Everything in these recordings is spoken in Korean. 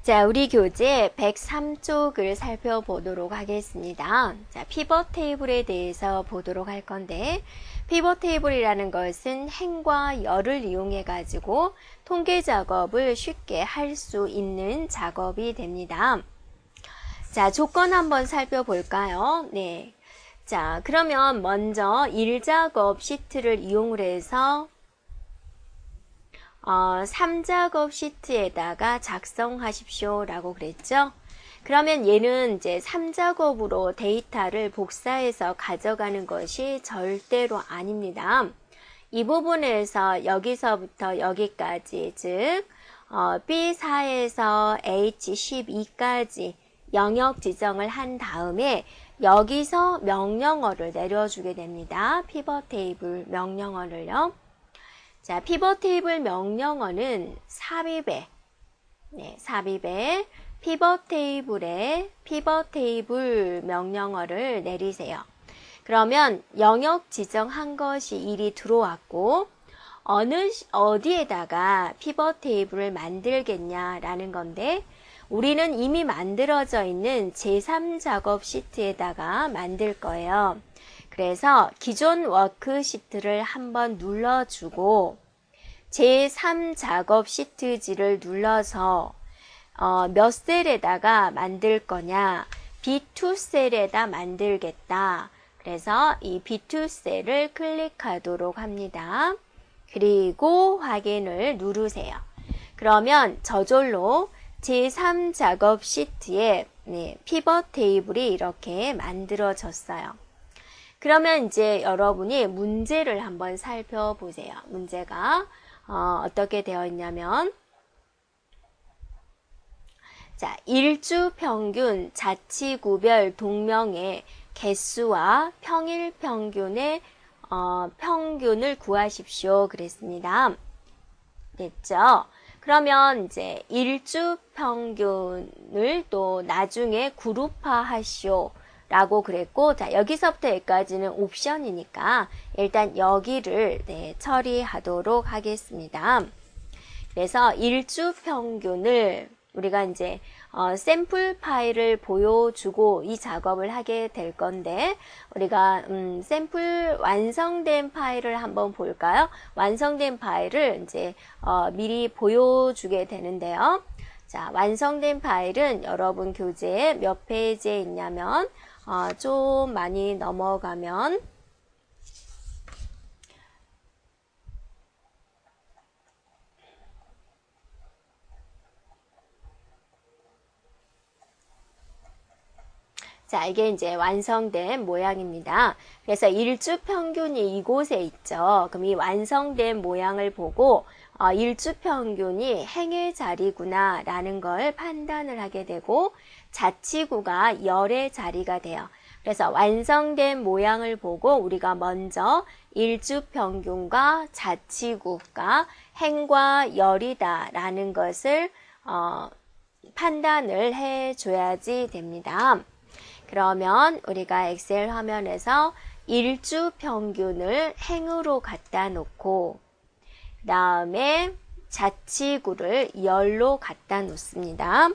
자, 우리 교재 103쪽을 살펴보도록 하겠습니다. 자, 피벗 테이블에 대해서 보도록 할 건데, 피벗 테이블이라는 것은 행과 열을 이용해 가지고 통계 작업을 쉽게 할 수 있는 작업이 됩니다. 자, 조건 한번 살펴볼까요? 네. 자, 그러면 먼저 일작업 시트를 이용을 해서 3작업 시트에다가 작성하십시오 라고 그랬죠. 그러면 얘는 이제 3작업으로 데이터를 복사해서 가져가는 것이 절대로 아닙니다. 이 부분에서 여기서부터 여기까지, 즉 B4에서 H12까지 영역 지정을 한 다음에 여기서 명령어를 내려주게 됩니다. 피벗 테이블 명령어를요. 자, 피벗 테이블 명령어는 삽입에, 삽입에 피벗 테이블에 피벗 테이블 명령어를 내리세요. 그러면 영역 지정한 것이 일이 들어왔고 어디에다가 피벗 테이블을 만들겠냐라는 건데, 우리는 이미 만들어져 있는 제3작업 시트에다가 만들 거예요. 그래서 기존 워크시트를 한번 눌러주고 제3작업 시트지를 눌러서 몇 셀에다가 만들 거냐, B2 셀에다 만들겠다. 그래서 이 B2 셀을 클릭하도록 합니다. 그리고 확인을 누르세요. 그러면 저절로 제3작업 시트에 피벗 테이블이 이렇게 만들어졌어요. 그러면 이제 여러분이 문제를 한번 살펴보세요. 문제가 어떻게 되어 있냐면, 자, 일주 평균 자치구별 동명의 개수와 평일 평균의 평균을 구하십시오 그랬습니다. 됐죠? 그러면 이제 일주 평균을 또 나중에 그룹화 하시오 라고 그랬고, 자, 여기서부터 여기까지는 옵션이니까 일단 여기를 처리하도록 하겠습니다. 그래서 일주 평균을 우리가 이제 샘플 파일을 보여주고 이 작업을 하게 될 건데, 우리가 샘플 완성된 파일을 한번 볼까요? 완성된 파일을 이제 미리 보여주게 되는데요. 자, 완성된 파일은 여러분 교재에 몇 페이지에 있냐면 좀 많이 넘어가면 자, 이게 이제 완성된 모양입니다. 그래서 일주 평균이 이곳에 있죠. 그럼 이 완성된 모양을 보고 일주 평균이 행의 자리구나 라는 걸 판단을 하게 되고, 자치구가 열의 자리가 돼요. 그래서 완성된 모양을 보고 우리가 먼저 일주 평균과 자치구가 행과 열이다 라는 것을 판단을 해줘야지 됩니다. 그러면 우리가 엑셀 화면에서 일주 평균을 행으로 갖다 놓고 그 다음에 자치구를 열로 갖다 놓습니다.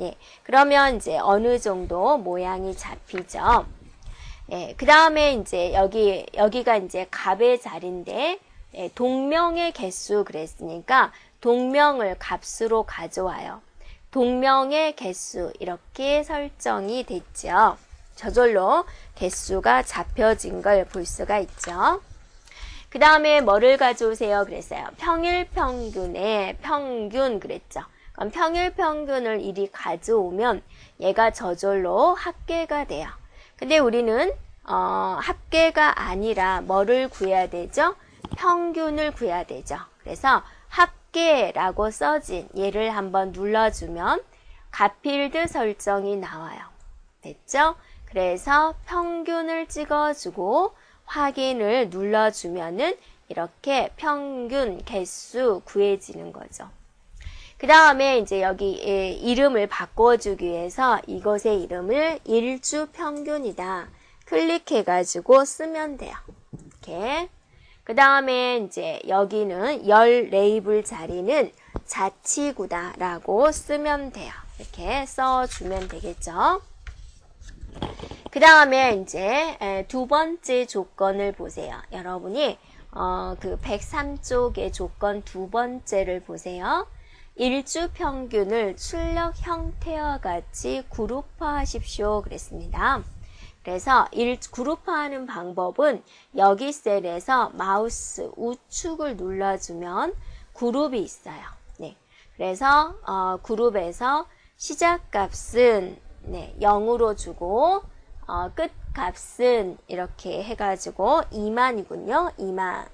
예, 그러면 이제 어느 정도 모양이 잡히죠. 예, 그 다음에 이제 여기가 이제 값의 자리인데, 동명의 개수 그랬으니까 동명을 값으로 가져와요. 동명의 개수 이렇게 설정이 됐죠. 저절로 개수가 잡혀진 걸 볼 수가 있죠. 그 다음에 뭐를 가져오세요 그랬어요. 평일 평균의 평균 그랬죠. 그럼 평일 평균을 이리 가져오면 얘가 저절로 합계가 돼요. 근데 우리는 합계가 아니라 뭐를 구해야 되죠? 평균을 구해야 되죠. 그래서 합계라고 써진 얘를 한번 눌러주면 값필드 설정이 나와요. 됐죠? 그래서 평균을 찍어주고 확인을 눌러주면은 이렇게 평균 개수 구해지는 거죠. 그 다음에 이제 여기 이름을 바꿔주기 위해서 이것의 이름을 일주 평균이다 클릭해가지고 쓰면 돼요. 이렇게. 그 다음에 이제 여기는 열 레이블 자리는 자치구다라고 쓰면 돼요. 이렇게 써주면 되겠죠. 그 다음에 이제 두 번째 조건을 보세요. 여러분이 그 103쪽의 조건 두 번째를 보세요. 일주 평균을 출력 형태와 같이 그룹화하십시오. 그랬습니다. 그래서 그룹화하는 방법은 여기 셀에서 마우스 우측을 눌러주면 그룹이 있어요. 네. 그래서 그룹에서 시작값은 0으로 주고 끝값은 이렇게 해가지고 2만이군요. 2만.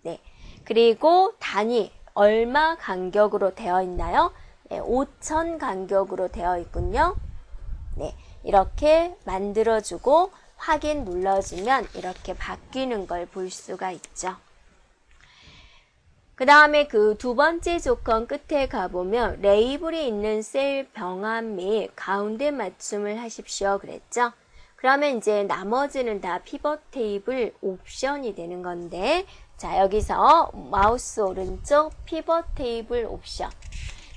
네. 그리고 단위 얼마 간격으로 되어 있나요? 네, 5천 간격으로 되어 있군요. 네. 이렇게 만들어주고 확인 눌러주면 이렇게 바뀌는 걸 볼 수가 있죠. 그 다음에 그 두 번째 조건 끝에 가보면 레이블이 있는 셀 병합 및 가운데 맞춤을 하십시오. 그랬죠? 그러면 이제 나머지는 다 피벗 테이블 옵션이 되는 건데, 자, 여기서 마우스 오른쪽 피벗 테이블 옵션.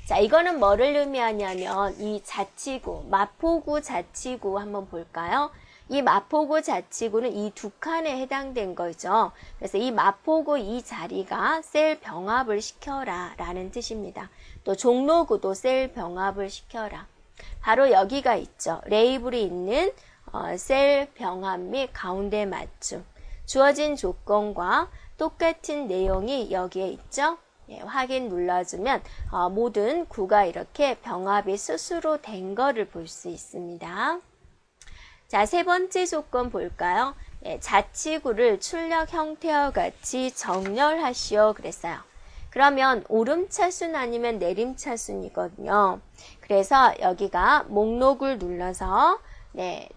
자, 이거는 뭐를 의미하냐면 이 자치구, 마포구 자치구 한번 볼까요? 이 마포구 자치구는 이 두 칸에 해당된 거죠. 그래서 이 마포구 이 자리가 셀 병합을 시켜라 라는 뜻입니다. 또 종로구도 셀 병합을 시켜라. 바로 여기가 있죠. 레이블이 있는 셀 병합 및 가운데 맞춤. 주어진 조건과 똑같은 내용이 여기에 있죠. 예, 확인 눌러주면 모든 구가 이렇게 병합이 스스로 된 거를 볼 수 있습니다. 자, 세 번째 조건 볼까요? 예, 자치구를 출력 형태와 같이 정렬하시오 그랬어요. 그러면 오름차순 아니면 내림차순이거든요. 그래서 여기가 목록을 눌러서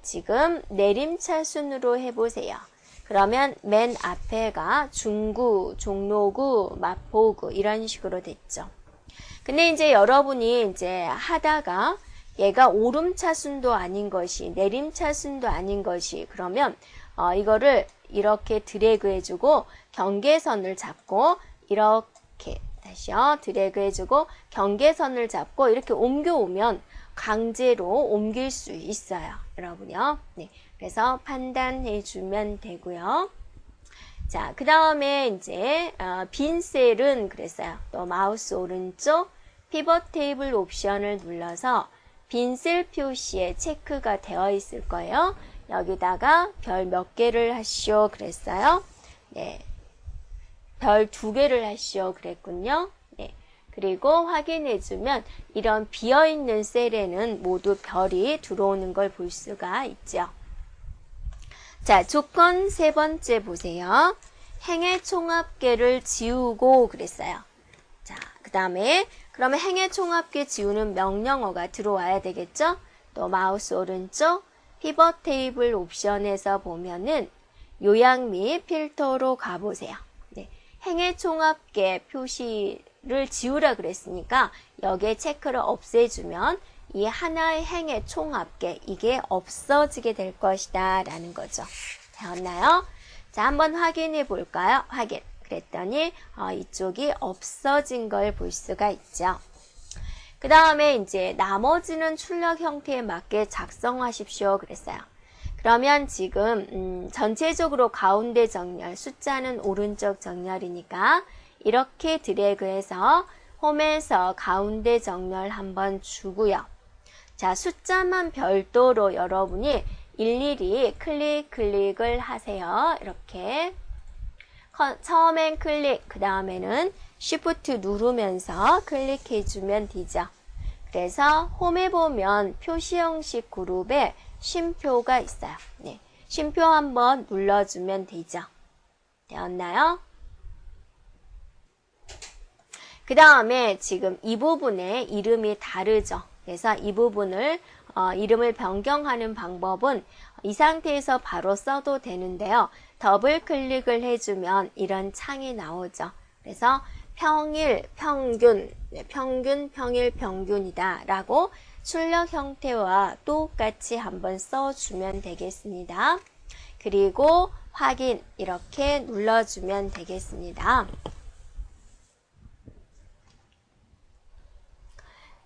지금 내림차순으로 해보세요. 그러면 맨 앞에가 중구, 종로구, 마포구 이런 식으로 됐죠. 근데 이제 여러분이 이제 하다가 얘가 오름차순도 아닌 것이 내림차순도 아닌 것이 그러면 이거를 이렇게 드래그 해주고 경계선을 잡고 이렇게 다시요 드래그 해주고 경계선을 잡고 이렇게 옮겨오면 강제로 옮길 수 있어요. 여러분요. 네. 그래서 판단해 주면 되고요. 자, 그 다음에 이제 빈 셀은 그랬어요. 또 마우스 오른쪽 피벗 테이블 옵션을 눌러서 빈 셀 표시에 체크가 되어 있을 거예요. 여기다가 별 몇 개를 하시오 그랬어요. 네. 별 2개를 하시오 그랬군요. 네. 그리고 확인해 주면 이런 비어있는 셀에는 모두 별이 들어오는 걸 볼 수가 있죠. 자, 조건 세 번째 보세요. 행의 총합계를 지우고 그랬어요. 자, 그 다음에 그러면 행의 총합계 지우는 명령어가 들어와야 되겠죠? 또 마우스 오른쪽 피벗 테이블 옵션에서 보면은 요약 및 필터로 가보세요. 네, 행의 총합계 표시를 지우라 그랬으니까 여기에 체크를 없애주면 이 하나의 행의 총합계 이게 없어지게 될 것이다 라는 거죠. 되었나요? 자, 한번 확인해 볼까요? 확인. 그랬더니 이쪽이 없어진 걸 볼 수가 있죠. 그 다음에 이제 나머지는 출력 형태에 맞게 작성하십시오 그랬어요. 그러면 지금 전체적으로 가운데 정렬, 숫자는 오른쪽 정렬이니까 이렇게 드래그해서 홈에서 가운데 정렬 한번 주고요. 자, 숫자만 별도로 여러분이 일일이 클릭을 하세요. 이렇게 처음엔 클릭, 그 다음에는 Shift 누르면서 클릭해주면 되죠. 그래서 홈에 보면 표시 형식 그룹에 쉼표가 있어요. 네, 쉼표 한번 눌러주면 되죠. 되었나요? 그 다음에 지금 이 부분에 이름이 다르죠. 그래서 이 부분을 이름을 변경하는 방법은 이 상태에서 바로 써도 되는데요. 더블 클릭을 해주면 이런 창이 나오죠. 그래서 평일, 평균, 평균, 평일, 평균이다 라고 출력 형태와 똑같이 한번 써주면 되겠습니다. 그리고 확인 이렇게 눌러주면 되겠습니다.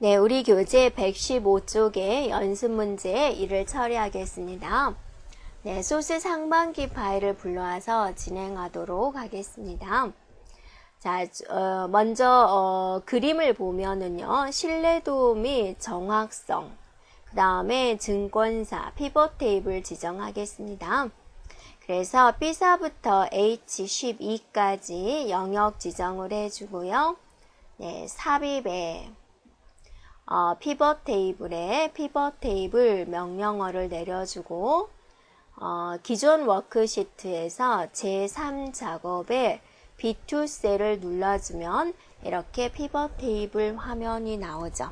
네, 우리 교재 115쪽의 연습 문제 이를 처리하겠습니다. 네, 소스 상반기 파일을 불러와서 진행하도록 하겠습니다. 자, 먼저 그림을 보면은요, 신뢰도 및 정확성, 그 다음에 증권사, 피벗 테이블 지정하겠습니다. 그래서 B사부터 H12까지 영역 지정을 해주고요. 네, 삽입에 피벗 테이블에 피벗 테이블 명령어를 내려주고 기존 워크시트에서 제3작업에 B2 셀을 눌러주면 이렇게 피벗 테이블 화면이 나오죠.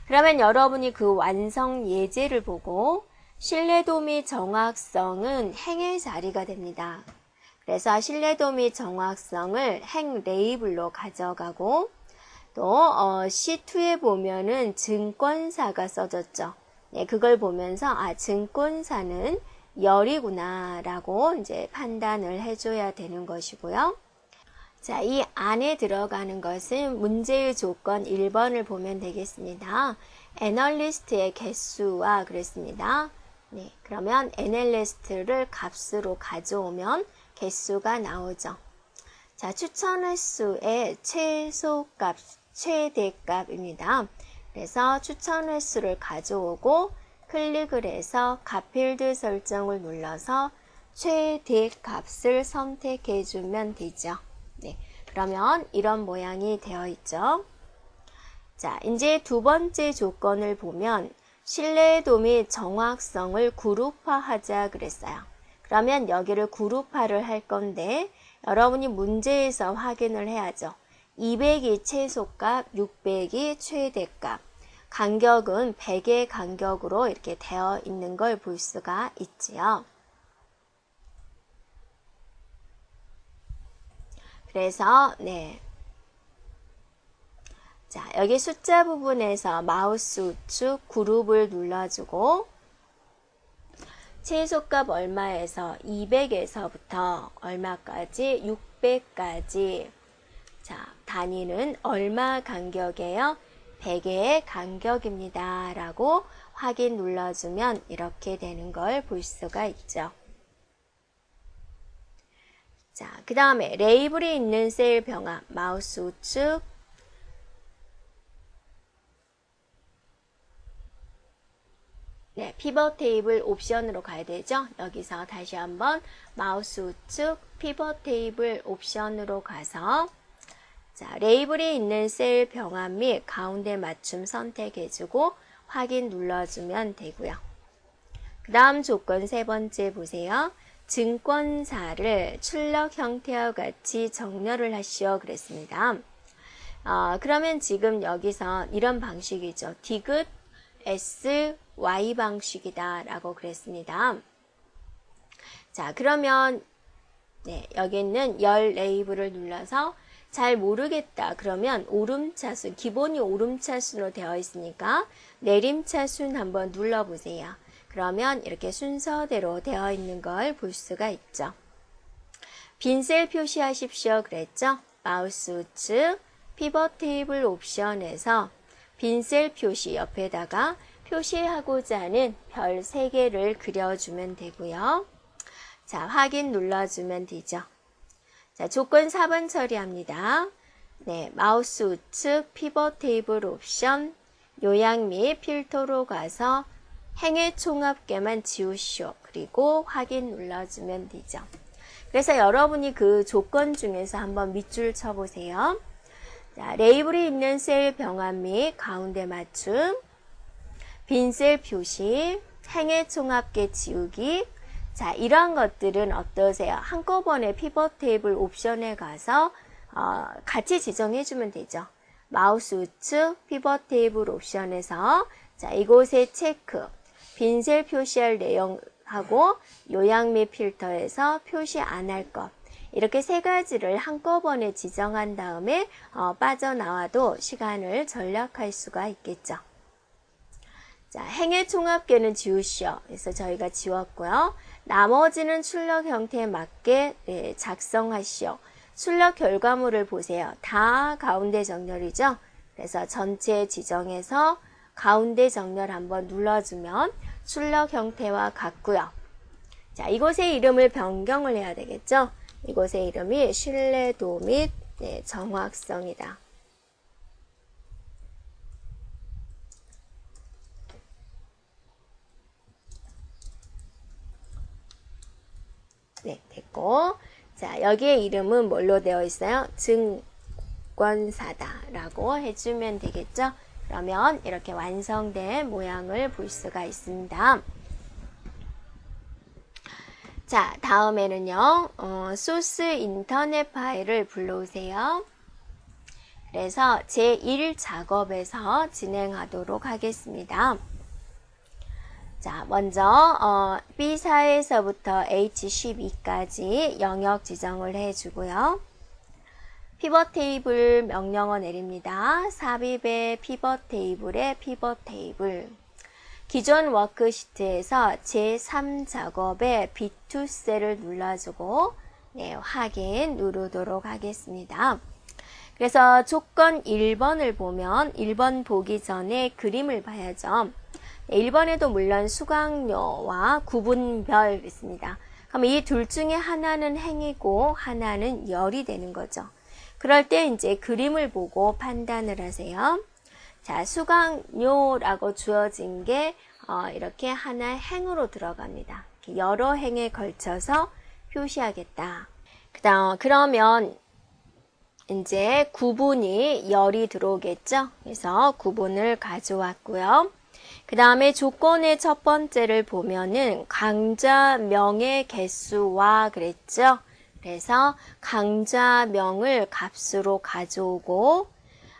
그러면 여러분이 그 완성 예제를 보고 신뢰도 및 정확성은 행의 자리가 됩니다. 그래서 신뢰도 및 정확성을 행 레이블로 가져가고 또 C2에 보면은 증권사가 써졌죠. 네, 그걸 보면서 증권사는 열이구나 라고 이제 판단을 해줘야 되는 것이고요. 자, 이 안에 들어가는 것은 문제의 조건 1번을 보면 되겠습니다. 애널리스트의 개수와 그랬습니다. 네, 그러면 애널리스트를 값으로 가져오면 개수가 나오죠. 자, 추천 횟수의 최소값, 최대값입니다. 그래서 추천 횟수를 가져오고 클릭을 해서 값필드 설정을 눌러서 최대값을 선택해 주면 되죠. 네, 그러면 이런 모양이 되어 있죠. 자, 이제 두 번째 조건을 보면 신뢰도 및 정확성을 그룹화하자 그랬어요. 그러면 여기를 그룹화를 할 건데 여러분이 문제에서 확인을 해야죠. 200이 최소값, 600이 최대값. 간격은 100의 간격으로 이렇게 되어 있는 걸 볼 수가 있지요. 그래서 네. 자, 여기 숫자 부분에서 마우스 우측 그룹을 눌러주고 최소값 얼마에서 200에서부터 얼마까지 600까지 자, 단위는 얼마 간격이에요? 100의 간격입니다. 라고 확인 눌러주면 이렇게 되는 걸 볼 수가 있죠. 자, 그 다음에 레이블이 있는 셀 병합 마우스 우측 네, 피벗 테이블 옵션으로 가야 되죠. 여기서 다시 한번 마우스 우측 피벗 테이블 옵션으로 가서 자, 레이블이 있는 셀 병합 및 가운데 맞춤 선택해주고 확인 눌러주면 되고요. 그 다음 조건 세 번째 보세요. 증권사를 출력 형태와 같이 정렬을 하시오 그랬습니다. 그러면 지금 여기서 이런 방식이죠. 디귿 S, Y 방식이다 라고 그랬습니다. 자, 그러면 네, 여기 있는 열 레이블을 눌러서 잘 모르겠다 그러면 오름차순, 기본이 오름차순으로 되어 있으니까 내림차순 한번 눌러보세요. 그러면 이렇게 순서대로 되어 있는 걸 볼 수가 있죠. 빈 셀 표시하십시오 그랬죠. 마우스 우측 피벗 테이블 옵션에서 빈 셀 표시 옆에다가 표시하고자 하는 별 3개를 그려주면 되고요. 자, 확인 눌러주면 되죠. 자, 조건 4번 처리합니다. 네, 마우스 우측 피벗 테이블 옵션 요약 및 필터로 가서 행의 총합계만 지우시오. 그리고 확인 눌러주면 되죠. 그래서 여러분이 그 조건 중에서 한번 밑줄 쳐보세요. 자, 레이블이 있는 셀 병합 및 가운데 맞춤, 빈 셀 표시, 행의 총합계 지우기. 자, 이러한 것들은 어떠세요? 한꺼번에 피벗 테이블 옵션에 가서 같이 지정해주면 되죠. 마우스 우측 피벗 테이블 옵션에서 자, 이곳에 체크, 빈 셀 표시할 내용하고 요약 및 필터에서 표시 안 할 것. 이렇게 3가지를 한꺼번에 지정한 다음에 빠져나와도 시간을 절약할 수가 있겠죠. 자, 행의 총합계는 지우시오. 그래서 저희가 지웠고요. 나머지는 출력 형태에 맞게 작성하시오. 출력 결과물을 보세요. 다 가운데 정렬이죠. 그래서 전체 지정해서 가운데 정렬 한번 눌러주면 출력 형태와 같고요. 자, 이곳의 이름을 변경을 해야 되겠죠? 이곳의 이름이 신뢰도 및 정확성이다. 네, 됐고. 자, 여기에 이름은 뭘로 되어 있어요? 증권사다라고 해주면 되겠죠? 그러면 이렇게 완성된 모양을 볼 수가 있습니다. 자, 다음에는요, 소스 인터넷 파일을 불러오세요. 그래서 제1 작업에서 진행하도록 하겠습니다. 자, 먼저 B4에서부터 H12까지 영역 지정을 해주고요. 피벗 테이블 명령어 내립니다. 삽입의 피벗 테이블의 피벗 테이블. 기존 워크시트에서 제3 작업에 B2 셀을 눌러주고 확인 누르도록 하겠습니다. 그래서 조건 1번을 보면 1번 보기 전에 그림을 봐야죠. 1번에도 물론 수강료와 구분별 있습니다. 그럼 이 둘 중에 하나는 행이고 하나는 열이 되는 거죠. 그럴 때 이제 그림을 보고 판단을 하세요. 자, 수강료라고 주어진 게 이렇게 하나의 행으로 들어갑니다. 여러 행에 걸쳐서 표시하겠다. 그러면 이제 구분이 열이 들어오겠죠. 그래서 구분을 가져왔고요. 그 다음에 조건의 첫 번째를 보면은 강좌명의 개수와 그랬죠. 그래서 강좌명을 값으로 가져오고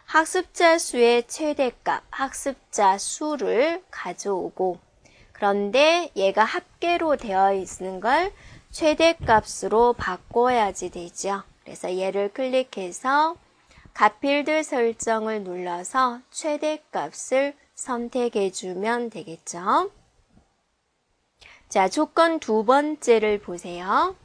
학습자 수의 최대값, 학습자 수를 가져오고 그런데 얘가 합계로 되어 있는 걸 최대값으로 바꿔야지 되죠. 그래서 얘를 클릭해서 값필드 설정을 눌러서 최대값을 선택해 주면 되겠죠. 자, 조건 두 번째를 보세요.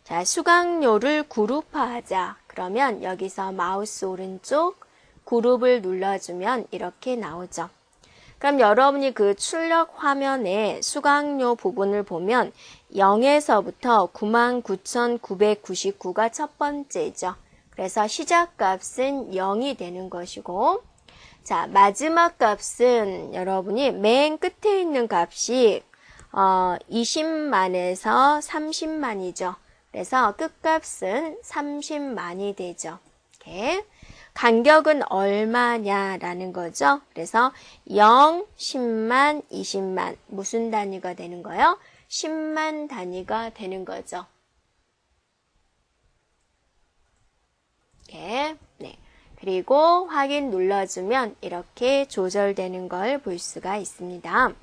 자, 수강료를 그룹화하자. 그러면 여기서 마우스 오른쪽 그룹을 눌러주면 이렇게 나오죠. 그럼 여러분이 그 출력 화면에 수강료 부분을 보면 0에서부터 99,999가 첫 번째죠. 그래서 시작값은 0이 되는 것이고 자, 마지막 값은 여러분이 맨 끝에 있는 값이 20만에서 30만이죠. 그래서 끝값은 30만이 되죠. 이렇게. 간격은 얼마냐라는 거죠. 그래서 0, 10만, 20만 무슨 단위가 되는 거예요? 10만 단위가 되는 거죠. 이렇게. 네. 그리고 확인 눌러주면 이렇게 조절되는 걸 볼 수가 있습니다.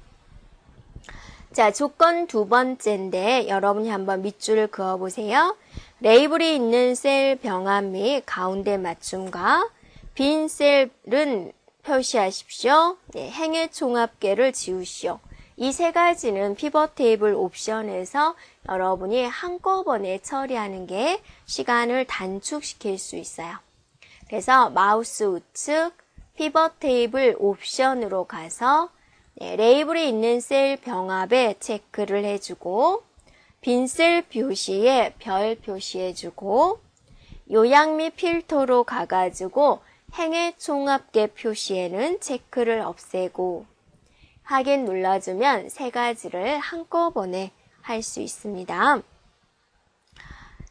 자, 조건 두 번째인데 여러분이 한번 밑줄을 그어보세요. 레이블이 있는 셀 병합 및 가운데 맞춤과 빈 셀은 표시하십시오. 네, 행의 총합계를 지우시오. 이 세 가지는 피벗 테이블 옵션에서 여러분이 한꺼번에 처리하는 게 시간을 단축시킬 수 있어요. 그래서 마우스 우측 피벗 테이블 옵션으로 가서 레이블이 있는 셀 병합에 체크를 해주고 빈 셀 표시에 별 표시해주고 요약 및 필터로 가가지고 행의 총합계 표시에는 체크를 없애고 확인 눌러주면 세 가지를 한꺼번에 할 수 있습니다.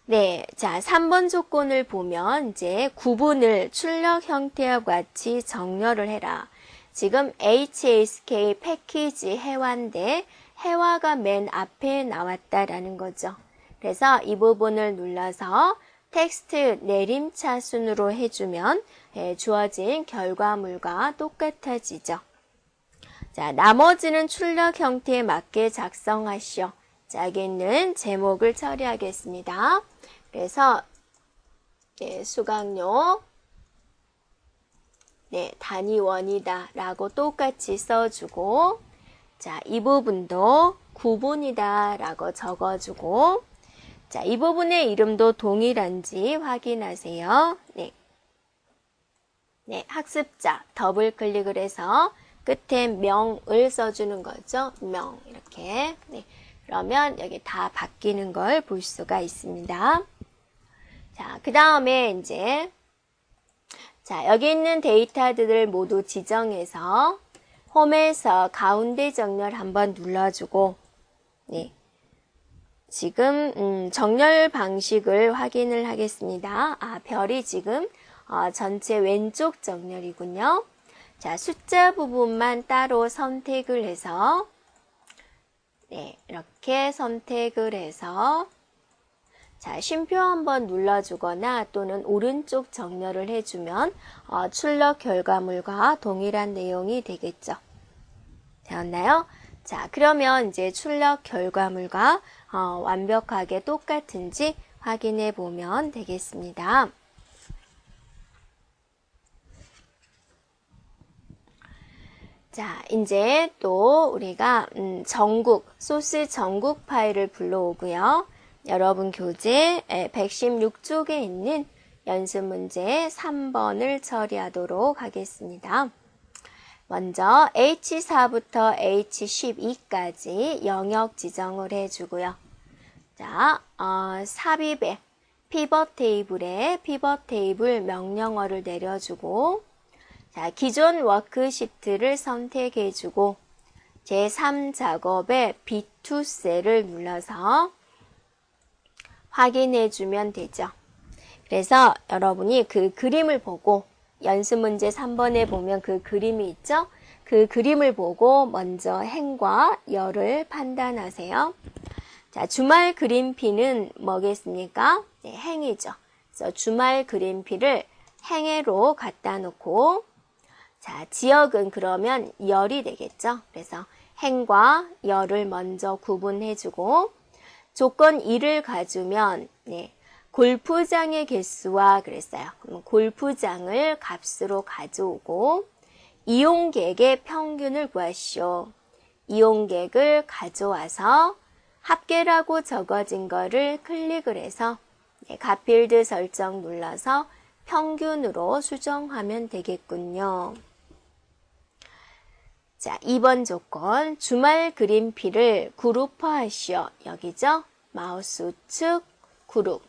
네, 자, 3번 조건을 보면 이제 구분을 출력 형태와 같이 정렬을 해라. 지금 HSK 패키지 해화인데 해화가 맨 앞에 나왔다라는 거죠. 그래서 이 부분을 눌러서 텍스트 내림차 순으로 해주면 주어진 결과물과 똑같아지죠. 자, 나머지는 출력 형태에 맞게 작성하시오. 자, 여기는 제목을 처리하겠습니다. 그래서 수강료 단위원이다 라고 똑같이 써주고 자, 이 부분도 구분이다 라고 적어주고 자, 이 부분의 이름도 동일한지 확인하세요. 네. 네, 학습자 더블 클릭을 해서 끝에 명을 써주는 거죠. 명 이렇게. 네, 그러면 여기 다 바뀌는 걸 볼 수가 있습니다. 자, 그 다음에 이제 자, 여기 있는 데이터들을 모두 지정해서 홈에서 가운데 정렬 한번 눌러주고 네, 지금 정렬 방식을 확인을 하겠습니다. 아, 별이 지금 전체 왼쪽 정렬이군요. 자, 숫자 부분만 따로 선택을 해서 네, 이렇게 선택을 해서 자, 쉼표 한번 눌러주거나 또는 오른쪽 정렬을 해주면 출력 결과물과 동일한 내용이 되겠죠. 되었나요? 자, 그러면 이제 출력 결과물과 완벽하게 똑같은지 확인해 보면 되겠습니다. 자, 이제 또 우리가 전국, 소스 전국 파일을 불러오고요. 여러분 교재 116쪽에 있는 연습 문제 3번을 처리하도록 하겠습니다. 먼저 H4부터 H12까지 영역 지정을 해주고요. 자, 삽입에 피벗 테이블에 피벗 테이블 명령어를 내려주고 자, 기존 워크시트를 선택해주고 제3작업에 B2 셀을 눌러서 확인해주면 되죠. 그래서 여러분이 그 그림을 보고 연습 문제 3번에 보면 그 그림이 있죠? 그 그림을 보고 먼저 행과 열을 판단하세요. 자, 주말 그림피는 뭐겠습니까? 네, 행이죠. 그래서 주말 그림피를 행해로 갖다 놓고 자, 지역은 그러면 열이 되겠죠. 그래서 행과 열을 먼저 구분해주고 조건 2를 가주면 네, 골프장의 개수와 그랬어요. 그럼 골프장을 값으로 가져오고 이용객의 평균을 구하시오. 이용객을 가져와서 합계라고 적어진 거를 클릭을 해서 네, 값필드 설정 눌러서 평균으로 수정하면 되겠군요. 자, 2번 조건 주말 그림피를 그룹화하시오. 여기죠? 마우스 우측 그룹.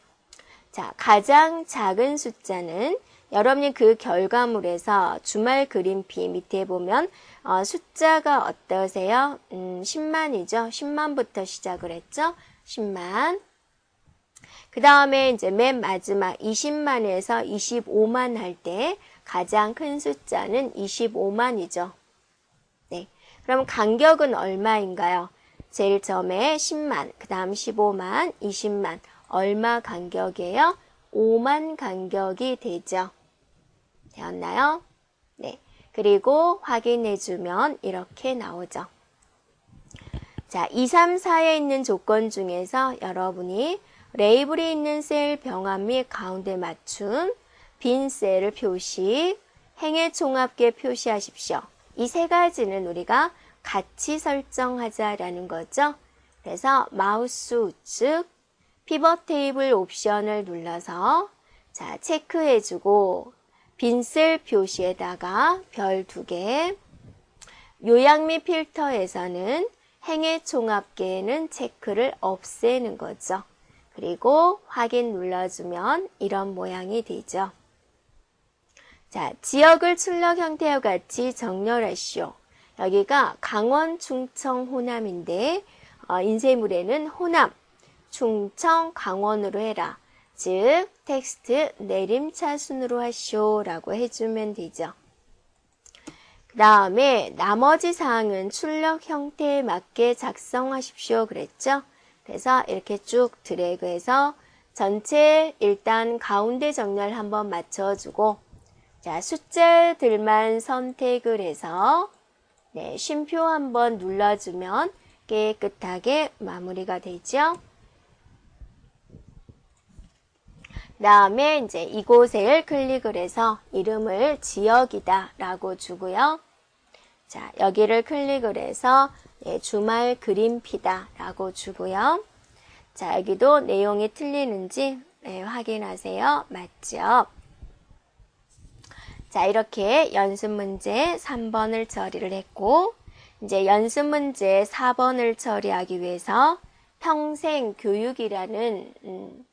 자, 가장 작은 숫자는 여러분이 그 결과물에서 주말 그림피 밑에 보면 숫자가 어떠세요? 10만이죠. 10만부터 시작을 했죠. 10만. 그 다음에 이제 맨 마지막 20만에서 25만 할 때 가장 큰 숫자는 25만이죠. 네. 그럼 간격은 얼마인가요? 제일 처음에 10만, 그 다음 15만, 20만. 얼마 간격이에요? 5만 간격이 되죠. 되었나요? 네. 그리고 확인해주면 이렇게 나오죠. 자, 2, 3, 4에 있는 조건 중에서 여러분이 레이블이 있는 셀 병합 및 가운데 맞춤, 빈 셀을 표시, 행의 총합계 표시하십시오. 이 세 가지는 우리가 같이 설정하자라는 거죠. 그래서 마우스 우측 피벗 테이블 옵션을 눌러서 자, 체크해주고 빈 셀 표시에다가 별 2개, 요약 및 필터에서는 행의 총합계에는 체크를 없애는 거죠. 그리고 확인 눌러주면 이런 모양이 되죠. 자, 지역을 출력 형태와 같이 정렬하시오. 여기가 강원, 충청, 호남인데 인쇄물에는 호남, 충청, 강원으로 해라. 즉 텍스트 내림차순으로 하시오 라고 해주면 되죠. 그 다음에 나머지 사항은 출력 형태에 맞게 작성하십시오 그랬죠. 그래서 이렇게 쭉 드래그해서 전체 일단 가운데 정렬 한번 맞춰주고 자, 숫자들만 선택을 해서 네, 쉼표 한번 눌러주면 깨끗하게 마무리가 되죠. 그 다음에 이제 이곳을 클릭을 해서 이름을 지역이다 라고 주고요. 자, 여기를 클릭을 해서 네, 주말 그림피다 라고 주고요. 자, 여기도 내용이 틀리는지 네, 확인하세요. 맞죠? 자, 이렇게 연습 문제 3번을 처리를 했고, 이제 연습 문제 4번을 처리하기 위해서 평생 교육이라는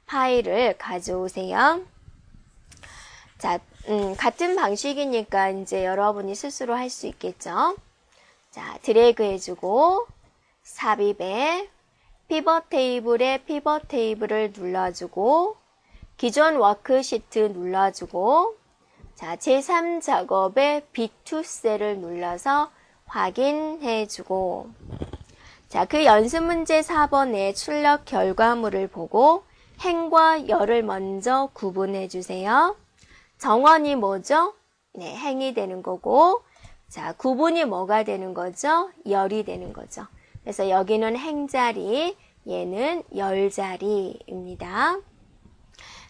파일을 가져오세요. 자, 같은 방식이니까 이제 여러분이 스스로 할 수 있겠죠. 자, 드래그 해주고, 삽입에 피벗 테이블에 피벗 테이블을 눌러주고, 기존 워크시트 눌러주고, 자, 제3작업에 B2셀을 눌러서 확인해주고, 자, 그 연습 문제 4번의 출력 결과물을 보고 행과 열을 먼저 구분해주세요. 정원이 뭐죠? 네, 행이 되는 거고, 자, 구분이 뭐가 되는 거죠? 열이 되는 거죠. 그래서 여기는 행자리, 얘는 열자리입니다.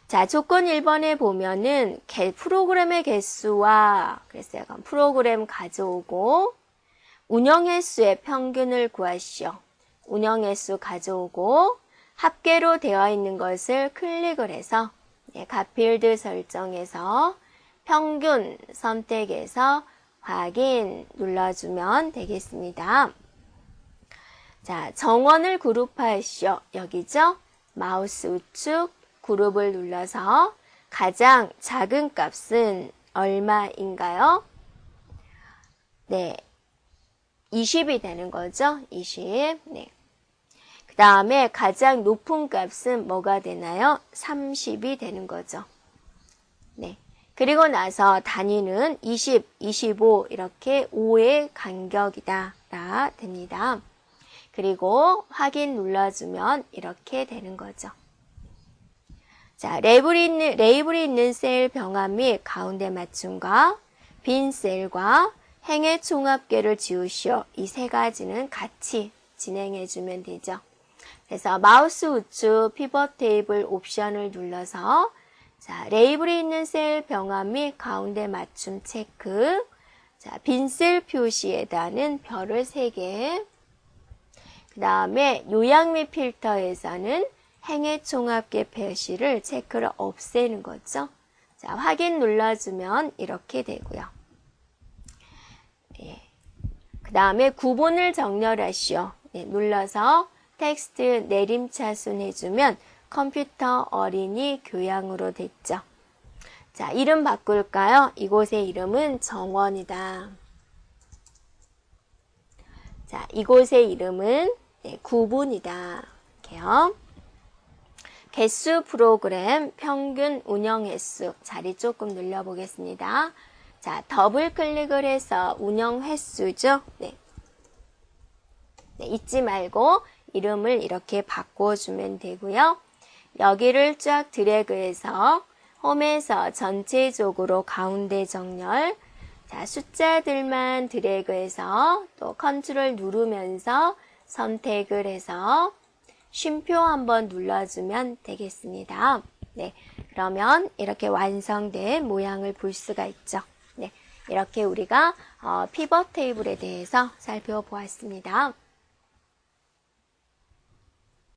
자, 조건 1번에 보면은 프로그램의 개수와, 그래서 약간 프로그램 가져오고, 운영 횟수의 평균을 구하시오. 운영 횟수 가져오고, 합계로 되어 있는 것을 클릭을 해서, 갓필드 설정에서 평균 선택해서 확인 눌러주면 되겠습니다. 자, 정원을 그룹하시오. 여기죠? 마우스 우측 그룹을 눌러서 가장 작은 값은 얼마인가요? 네, 20이 되는 거죠. 20. 네. 그 다음에 가장 높은 값은 뭐가 되나요? 30이 되는 거죠. 네. 그리고 나서 단위는 20, 25 이렇게 5의 간격이다 라 됩니다. 그리고 확인 눌러주면 이렇게 되는 거죠. 자, 레이블이 있는 셀 병합 및 가운데 맞춤과 빈 셀과 행의 총합계를 지우시오. 이 세 가지는 같이 진행해주면 되죠. 그래서 마우스 우측 피벗 테이블 옵션을 눌러서 자, 레이블이 있는 셀 병합 및 가운데 맞춤 체크. 자, 빈 셀 표시에다는 별을 3개. 그 다음에 요약 및 필터에서는 행의 총합계 표시를 체크를 없애는 거죠. 자, 확인 눌러주면 이렇게 되고요. 예. 그 다음에 구분을 정렬하시오. 예, 눌러서 텍스트 내림차순 해주면 컴퓨터 어린이 교양으로 됐죠. 자, 이름 바꿀까요? 이곳의 이름은 정원이다. 자, 이곳의 이름은 구분이다. 이렇게요. 개수 프로그램 평균 운영 횟수 자리 조금 눌러보겠습니다. 자, 더블 클릭을 해서 운영 횟수죠. 네. 네, 잊지 말고 이름을 이렇게 바꿔주면 되고요. 여기를 쫙 드래그해서 홈에서 전체적으로 가운데 정렬. 자, 숫자들만 드래그해서 또 컨트롤 누르면서 선택을 해서 쉼표 한번 눌러주면 되겠습니다. 네, 그러면 이렇게 완성된 모양을 볼 수가 있죠. 네, 이렇게 우리가 피벗 테이블에 대해서 살펴보았습니다.